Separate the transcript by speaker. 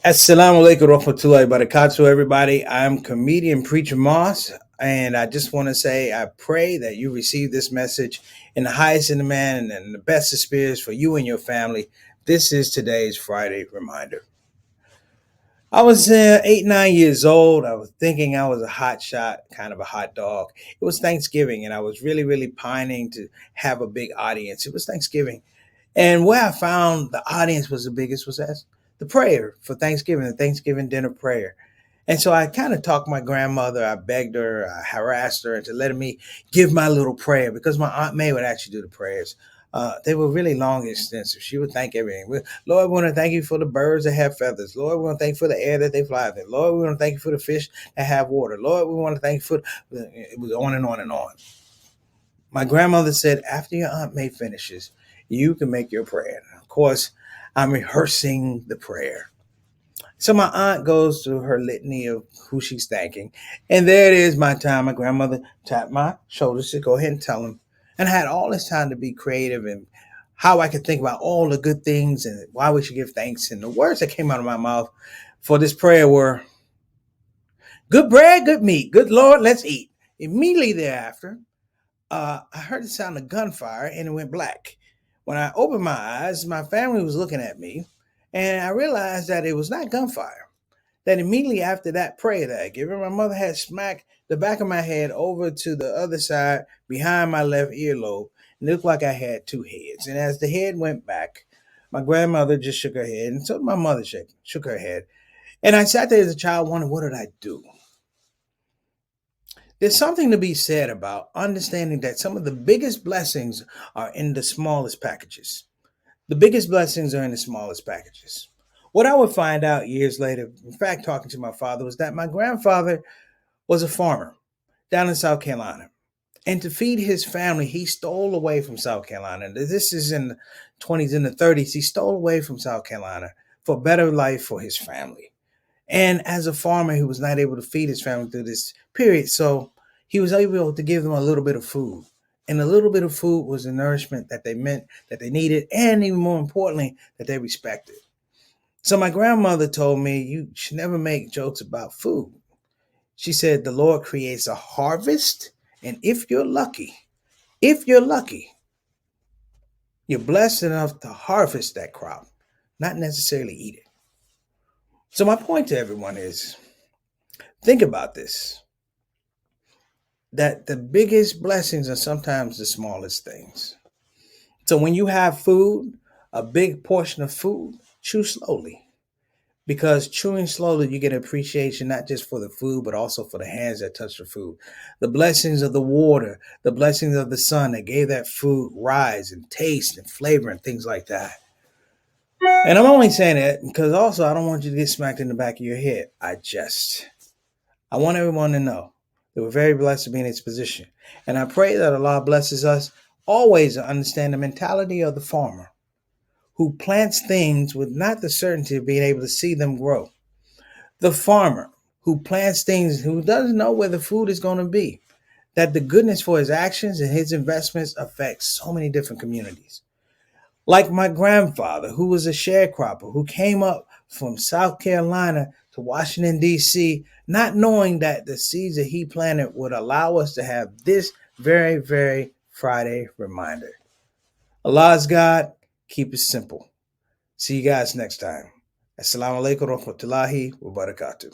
Speaker 1: Assalamu alaikum, Rahmatullah, Barakatu, everybody. I'm comedian Preacher Moss, and I just want to say I pray that you receive this message in the highest in the man and the best of spirits for you and your family. This is today's Friday reminder. I was 8, 9 years old. I was thinking I was a hot shot, kind of a hot dog. It was Thanksgiving, and I was really, really pining to have a big audience. It was Thanksgiving. And where I found the audience was the biggest was as the prayer for Thanksgiving, the Thanksgiving dinner prayer. And so I kind of talked my grandmother, I begged her, I harassed her into letting me give my little prayer because my Aunt May would actually do the prayers. They were really long and extensive. She would thank everything. Lord, we want to thank you for the birds that have feathers. Lord, we want to thank you for the air that they fly in. Lord, we want to thank you for the fish that have water. Lord, we want to thank you for, it was on and on and on. My grandmother said, after your Aunt May finishes, you can make your prayer. Of course, I'm rehearsing the prayer. So my aunt goes through her litany of who she's thanking. And there it is, my time. My grandmother tapped my shoulders to go ahead and tell him. And I had all this time to be creative and how I could think about all the good things and why we should give thanks. And the words that came out of my mouth for this prayer were, good bread, good meat, good Lord, let's eat. Immediately thereafter, I heard the sound of gunfire and it went black. When I opened my eyes, my family was looking at me, and I realized that it was not gunfire. That immediately after that prayer that I gave her, my mother had smacked the back of my head over to the other side behind my left earlobe. And it looked like I had two heads. And as the head went back, my grandmother just shook her head, and so did my mother shook her head. And I sat there as a child wondering, what did I do? There's something to be said about understanding that some of the biggest blessings are in the smallest packages. The biggest blessings are in the smallest packages. What I would find out years later, in fact, talking to my father, was that my grandfather was a farmer down in South Carolina. And to feed his family, he stole away from South Carolina. This is in the 20s and the 30s. He stole away from South Carolina for a better life for his family. And as a farmer, he was not able to feed his family through this period. So he was able to give them a little bit of food. And a little bit of food was the nourishment that they meant, that they needed, and even more importantly, that they respected. So my grandmother told me, you should never make jokes about food. She said, the Lord creates a harvest. And if you're lucky, you're blessed enough to harvest that crop, not necessarily eat it. So my point to everyone is, think about this, that the biggest blessings are sometimes the smallest things. So when you have food, a big portion of food, chew slowly. Because chewing slowly, you get appreciation not just for the food, but also for the hands that touch the food. The blessings of the water, the blessings of the sun that gave that food rise and taste and flavor and things like that. And I'm only saying that because also I don't want you to get smacked in the back of your head. I want everyone to know that we're very blessed to be in this position. And I pray that Allah blesses us always to understand the mentality of the farmer who plants things with not the certainty of being able to see them grow. The farmer who plants things who doesn't know where the food is going to be. That the goodness for his actions and his investments affects so many different communities. Like my grandfather, who was a sharecropper, who came up from South Carolina to Washington, D.C., not knowing that the seeds that he planted would allow us to have this very, very Friday reminder. Allah's God, keep it simple. See you guys next time. Assalamu alaikum wa rahmatullahi wa barakatuh.